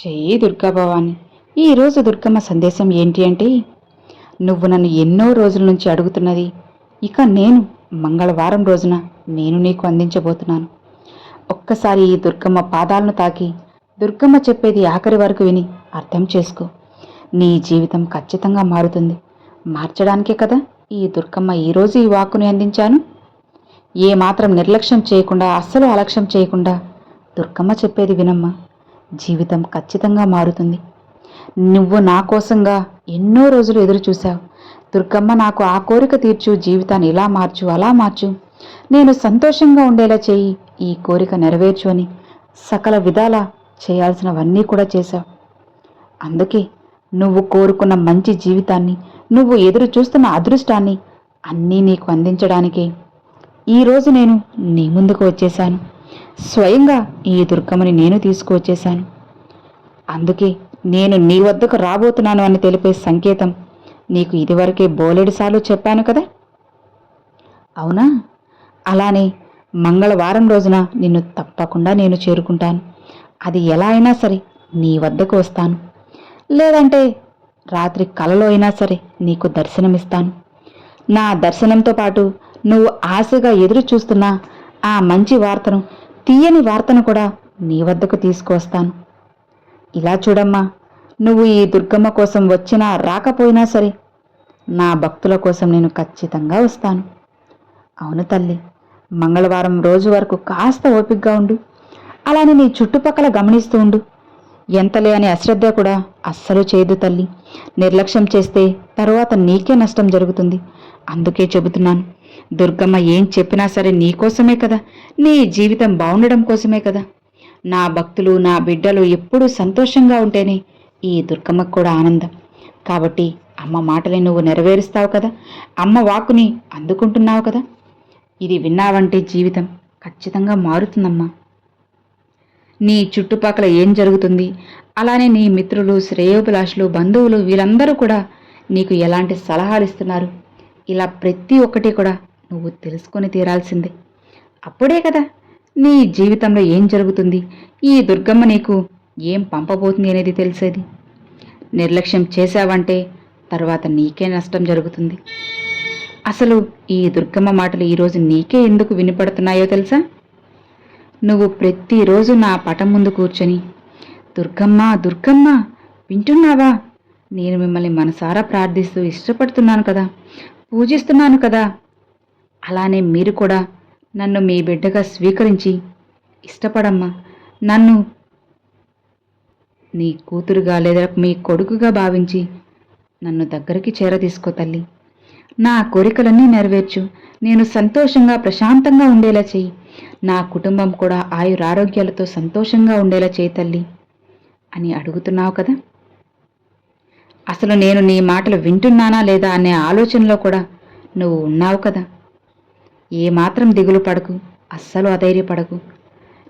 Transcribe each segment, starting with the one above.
చెయ్యి దుర్గా భవాని. ఈరోజు దుర్గమ్మ సందేశం ఏంటి అంటే, నువ్వు నన్ను ఎన్నో రోజుల నుంచి అడుగుతున్నది ఇక నేను మంగళవారం రోజున నేను నీకు అందించబోతున్నాను. ఒక్కసారి ఈ దుర్గమ్మ పాదాలను తాకి దుర్గమ్మ చెప్పేది ఆఖరి వరకు విని అర్థం చేసుకో. నీ జీవితం ఖచ్చితంగా మారుతుంది. మార్చడానికే కదా ఈ దుర్గమ్మ ఈరోజు ఈ వాక్కుని అందించాను. ఏమాత్రం నిర్లక్ష్యం చేయకుండా, అస్సలు అలక్ష్యం చేయకుండా దుర్గమ్మ చెప్పేది వినమ్మా. జీవితం ఖచ్చితంగా మారుతుంది. నువ్వు నా కోసంగా ఎన్నో రోజులు ఎదురు చూశావు. దుర్గమ్మ, నాకు ఆ కోరిక తీర్చు, జీవితాన్ని ఇలా మార్చు, అలా మార్చు, నేను సంతోషంగా ఉండేలా చేయి, ఈ కోరిక నెరవేర్చు అని సకల విధాల చేయాల్సినవన్నీ కూడా చేశావు. అందుకే నువ్వు కోరుకున్న మంచి జీవితాన్ని, నువ్వు ఎదురు చూస్తున్న అదృష్టాన్ని అన్నీ నీకు అందించడానికే ఈరోజు నేను నీ ముందుకు వచ్చేశాను. స్వయంగా ఈ దుర్గమ్మని నేను తీసుకువచ్చేశాను. అందుకే నేను నీ వద్దకు రాబోతున్నాను అని తెలిపే సంకేతం నీకు ఇదివరకే బోలెడుసార్లు చెప్పాను కదా. అవునా? అలానే మంగళవారం రోజున నిన్ను తప్పకుండా నేను చేరుకుంటాను. అది ఎలా అయినా సరే నీ వద్దకు వస్తాను. లేదంటే రాత్రి కలలో అయినా సరే నీకు దర్శనమిస్తాను. నా దర్శనంతో పాటు నువ్వు ఆశగా ఎదురు చూస్తున్న ఆ మంచి వార్తను, తీయని వార్తను కూడా నీ వద్దకు తీసుకువస్తాను. ఇలా చూడమ్మా, నువ్వు ఈ దుర్గమ్మ కోసం వచ్చినా రాకపోయినా సరే నా భక్తుల కోసం నేను ఖచ్చితంగా వస్తాను. అవును తల్లి, మంగళవారం రోజు వరకు కాస్త ఓపికగా ఉండు. అలానే నీ చుట్టుపక్కల గమనిస్తూ ఉండు. ఎంతలే అని అశ్రద్ధ కూడా అస్సలు చేయదు తల్లి. నిర్లక్ష్యం చేస్తే తరువాత నీకే నష్టం జరుగుతుంది. అందుకే చెబుతున్నాను, దుర్గమ్మ ఏం చెప్పినా సరే నీకోసమే కదా, నీ జీవితం బాగుండడం కోసమే కదా. నా భక్తులు, నా బిడ్డలు ఎప్పుడూ సంతోషంగా ఉంటేనే ఈ దుర్గమ్మకు కూడా ఆనందం. కాబట్టి అమ్మ మాటని నువ్వు నెరవేరుస్తావు కదా, అమ్మ వాక్కుని అందుకుంటున్నావు కదా. ఇది విన్నావంటే జీవితం ఖచ్చితంగా మారుతుందమ్మా. నీ చుట్టుపక్కల ఏం జరుగుతుంది, అలానే నీ మిత్రులు, శ్రేయోభిలాషులు, బంధువులు వీళ్ళందరూ కూడా నీకు ఎలాంటి సలహాలు ఇస్తున్నారు, ఇలా ప్రతి ఒక్కటి కూడా నువ్వు తెలుసుకొని తీరాల్సిందే. అప్పుడే కదా నీ జీవితంలో ఏం జరుగుతుంది, ఈ దుర్గమ్మ నీకు ఏం పంపబోతుంది అనేది తెలిసేది. నిర్లక్ష్యం చేశావంటే తర్వాత నీకే నష్టం జరుగుతుంది. అసలు ఈ దుర్గమ్మ మాటలు ఈరోజు నీకే ఎందుకు వినపడుతున్నాయో తెలుసా? నువ్వు ప్రతిరోజు నా పటం ముందు కూర్చొని, దుర్గమ్మ దుర్గమ్మ వింటున్నావా, నేను మిమ్మల్ని మనసారా ప్రార్థిస్తూ ఇష్టపడుతున్నాను కదా, పూజిస్తున్నాను కదా, అలానే మీరు కూడా నన్ను మీ బిడ్డగా స్వీకరించి ఇష్టపడమ్మా, నన్ను నీ కూతురుగా లేదా మీ కొడుకుగా భావించి నన్ను దగ్గరికి చేరతీసుకో తల్లి. నా కోరికలన్నీ నెరవేర్చు, నేను సంతోషంగా ప్రశాంతంగా ఉండేలా చెయ్యి, నా కుటుంబం కూడా ఆయురారోగ్యాలతో సంతోషంగా ఉండేలా చేయి తల్లి అని అడుగుతున్నావు కదా. అసలు నేను నీ మాటలు వింటున్నానా లేదా అనే ఆలోచనలో కూడా నువ్వు ఉన్నావు కదా. ఏమాత్రం దిగులు పడకు, అస్సలు అధైర్యపడకు.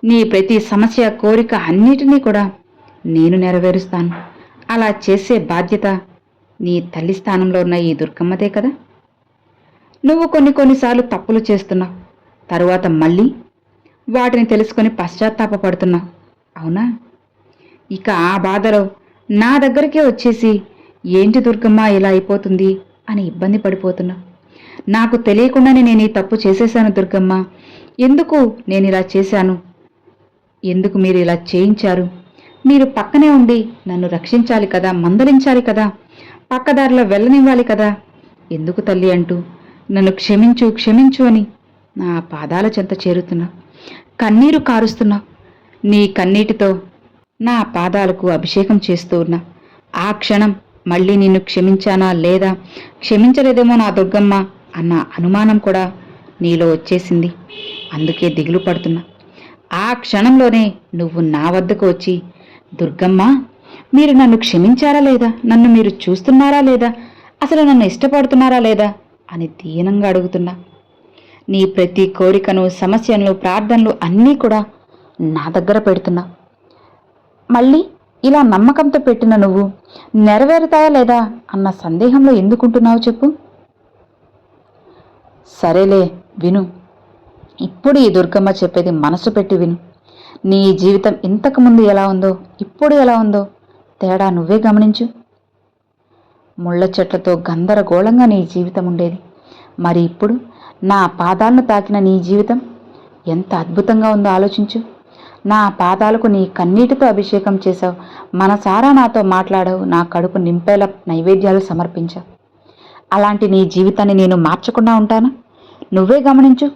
నీ ప్రతి సమస్య, కోరిక అన్నిటినీ కూడా నేను నెరవేరుస్తాను. అలా చేసే బాధ్యత నీ తల్లి స్థానంలో ఉన్న ఈ దుర్గమ్మదే కదా. నువ్వు కొన్నిసార్లు తప్పులు చేస్తున్నావు, తరువాత మళ్ళీ వాటిని తెలుసుకొని పశ్చాత్తాపడుతున్నావు, అవునా? ఇక ఆ బాధలో నా దగ్గరికే వచ్చేసి ఏంటి దుర్గమ్మ ఇలా అయిపోతుంది అని ఇబ్బంది పడిపోతున్నావు. నాకు తెలియకుండానే నేను ఈ తప్పు చేసేశాను దుర్గమ్మ, ఎందుకు నేను ఇలా చేశాను, ఎందుకు మీరు ఇలా చేయించారు, మీరు పక్కనే ఉండి నన్ను రక్షించాలి కదా, మందలించాలి కదా, పక్కదారిలో వెళ్ళనివ్వాలి కదా, ఎందుకు తల్లి అంటూ నన్ను క్షమించు క్షమించు అని నా పాదాల చెంత చేరుతున్నా, కన్నీరు కారుస్తున్నా. నీ కన్నీటితో నా పాదాలకు అభిషేకం చేస్తూ ఉన్నా. ఆ క్షణం మళ్ళీ నిన్ను క్షమించానా లేదా, క్షమించలేదేమో నా దుర్గమ్మ అన్న అనుమానం కూడా నీలో వచ్చేసింది. అందుకే దిగులు పడుతున్నా. ఆ క్షణంలోనే నువ్వు నా వద్దకు వచ్చి, దుర్గమ్మ మీరు నన్ను క్షమించారా లేదా, నన్ను మీరు చూస్తున్నారా లేదా, అసలు నన్ను ఇష్టపడుతున్నారా లేదా అని దీనంగా అడుగుతున్నా. నీ ప్రతి కోరికను, సమస్యలను, ప్రార్థనలు అన్నీ కూడా నా దగ్గర పెడుతున్నా. మళ్ళీ ఇలా నమ్మకంతో పెట్టిన నువ్వు నెరవేరుతాయా లేదా అన్న సందేహంలో ఎందుకుంటున్నావు చెప్పు. సరేలే విను, ఇప్పుడు ఈ దుర్గమ్మ చెప్పేది మనసు పెట్టి విను. నీ జీవితం ఇంతకుముందు ఎలా ఉందో ఇప్పుడు ఎలా ఉందో తేడా నువ్వే గమనించు. ముళ్ళ చెట్లతో గందరగోళంగా నీ జీవితం ఉండేది. మరి ఇప్పుడు నా పాదాలను తాకిన నీ జీవితం ఎంత అద్భుతంగా ఉందో ఆలోచించు. నా పాదాలకు నీ కన్నీటితో అభిషేకం చేశావు, మనసారా నాతో మాట్లాడావు, నా కడుపు నింపేలా నైవేద్యాలు సమర్పించావు. అలాంటి నీ జీవితాన్ని నేను మార్చకుండా ఉంటానా? నువ్వే గమనించు.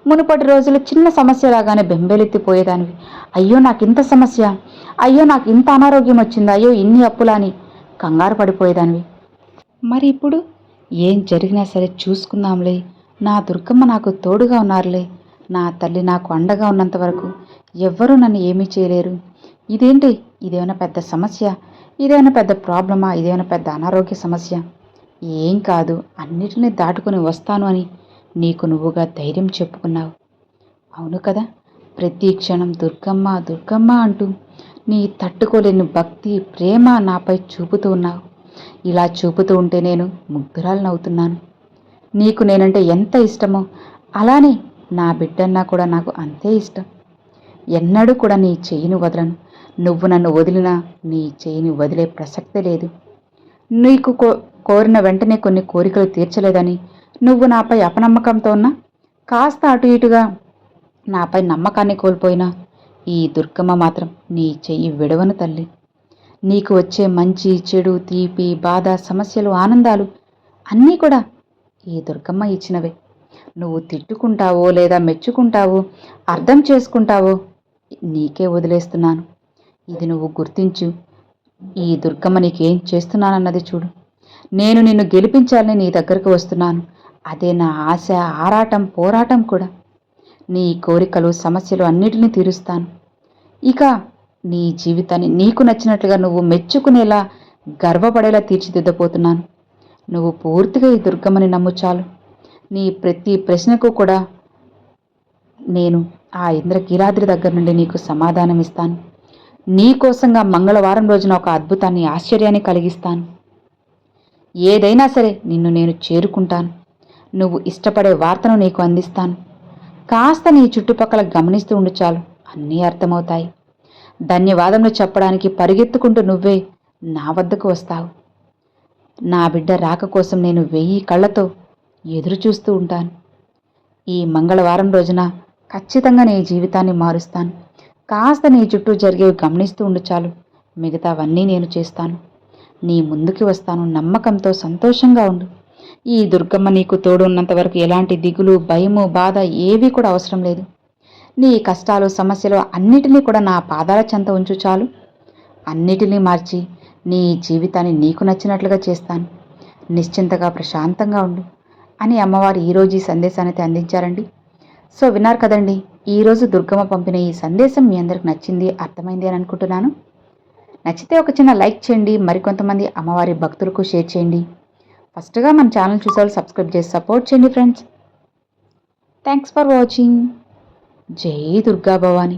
మునుపటి రోజులు చిన్న సమస్యలాగానే బెంబేలెత్తిపోయేదానివి. అయ్యో నాకింత సమస్య, అయ్యో నాకు ఇంత అనారోగ్యం వచ్చింది, అయ్యో ఇన్ని అప్పులని కంగారు పడిపోయేదానివి. మరి ఇప్పుడు ఏం జరిగినా సరే చూసుకుందాంలే, నా దుర్గమ్మ నాకు తోడుగా ఉన్నారులే, నా తల్లి నాకు అండగా ఉన్నంత వరకు ఎవ్వరూ నన్ను ఏమీ చేయలేరు. ఇదేంటి, ఇదేమైనా పెద్ద సమస్య, ఇదేమైనా పెద్ద ప్రాబ్లమా, ఇదేమైనా పెద్ద అనారోగ్య సమస్య? ఏం కాదు, అన్నిటినీ దాటుకుని వస్తాను అని నీకు నువ్వుగా ధైర్యం చెప్పుకున్నావు. అవును కదా, ప్రతి క్షణం దుర్గమ్మ దుర్గమ్మ అంటూ నీ తట్టుకోలేని భక్తి ప్రేమ నాపై చూపుతూ ఉన్నావు. ఇలా చూపుతూ ఉంటే నేను ముగ్ధురాలనవుతున్నాను. నీకు నేనంటే ఎంత ఇష్టమో అలానే నా బిడ్డన్నా కూడా నాకు అంతే ఇష్టం. ఎన్నడూ కూడా నీ చెయ్యిని వదలను. నువ్వు నన్ను వదిలినా నీ చెయ్యిని వదిలే ప్రసక్తే లేదు. నీకు కోరిన వెంటనే కొన్ని కోరికలు తీర్చలేదని నువ్వు నాపై అపనమ్మకంతో ఉన్నా, కాస్త అటు ఇటుగా నాపై నమ్మకాన్ని కోల్పోయినా ఈ దుర్గమ్మ మాత్రం నీ చెయ్యి విడవను తల్లి. నీకు వచ్చే మంచి చెడు తీపి బాధ సమస్యలు ఆనందాలు అన్నీ కూడా ఈ దుర్గమ్మ ఇచ్చినవే. నువ్వు తిట్టుకుంటావో లేదా మెచ్చుకుంటావో అర్థం చేసుకుంటావో నీకే వదిలేస్తున్నాను. ఇది నువ్వు గుర్తించు. ఈ దుర్గమ్మ నీకేం చేస్తున్నానన్నది చూడు. నేను నిన్ను గెలిపించాలని నీ దగ్గరకు వస్తున్నాను. అదే నా ఆశ, ఆరాటం, పోరాటం కూడా. నీ కోరికలు సమస్యలు అన్నిటినీ తీరుస్తాను. ఇక నీ జీవితాన్ని నీకు నచ్చినట్లుగా నువ్వు మెచ్చుకునేలా గర్వపడేలా తీర్చిదిద్దపోతున్నాను. నువ్వు పూర్తిగా ఈ దుర్గమ్మని నమ్ము చాలు. నీ ప్రతి ప్రశ్నకు కూడా నేను ఆ ఇంద్రకీలాద్రి దగ్గర నుండి నీకు సమాధానం ఇస్తాను. నీకోసంగా మంగళవారం రోజున ఒక అద్భుతాన్ని, ఆశ్చర్యాన్ని కలిగిస్తాను. ఏదైనా సరే నిన్ను నేను చేరుకుంటాను. నువ్వు ఇష్టపడే వార్తను నీకు అందిస్తాను. కాస్త నీ చుట్టుపక్కల గమనిస్తూ ఉండు చాలు, అన్నీ అర్థమవుతాయి. ధన్యవాదములు చెప్పడానికి పరిగెత్తుకుంటూ నువ్వే నా వద్దకు వస్తావు. నా బిడ్డ రాక కోసం నేను 1000 కళ్ళతో ఎదురు చూస్తూ ఉంటాను. ఈ మంగళవారం రోజున ఖచ్చితంగా నీ జీవితాన్ని మారుస్తాను. కాస్త నీ చుట్టూ జరిగేవి గమనిస్తూ ఉండు చాలు, మిగతావన్నీ నేను చేస్తాను. నీ ముందుకి వస్తాను. నమ్మకంతో సంతోషంగా ఉండు. ఈ దుర్గమ్మ నీకు తోడు ఉన్నంత వరకు ఎలాంటి దిగులు, భయము, బాధ ఏవీ కూడా అవసరం లేదు. నీ కష్టాలు, సమస్యలు అన్నిటినీ కూడా నా పాదాల చెంత ఉంచు చాలు. అన్నిటినీ మార్చి నీ జీవితాన్ని నీకు నచ్చినట్లుగా చేస్తాను. నిశ్చింతగా ప్రశాంతంగా ఉండు అని అమ్మవారు ఈరోజు ఈ సందేశాన్ని అందించారండి. సో విన్నారు కదండి, ఈరోజు దుర్గమ్మ పంపిన ఈ సందేశం మీ అందరికి నచ్చింది, అర్థమైంది అని అనుకుంటున్నాను. నచ్చితే ఒక చిన్న లైక్ చేయండి, మరికొంతమంది అమ్మవారి భక్తులకు షేర్ చేయండి. ఫస్ట్గా మన ఛానల్ చూసేవాళ్ళు సబ్స్క్రైబ్ చేసి సపోర్ట్ చేయండి ఫ్రెండ్స్. Thanks for watching. జై దుర్గా భవాని.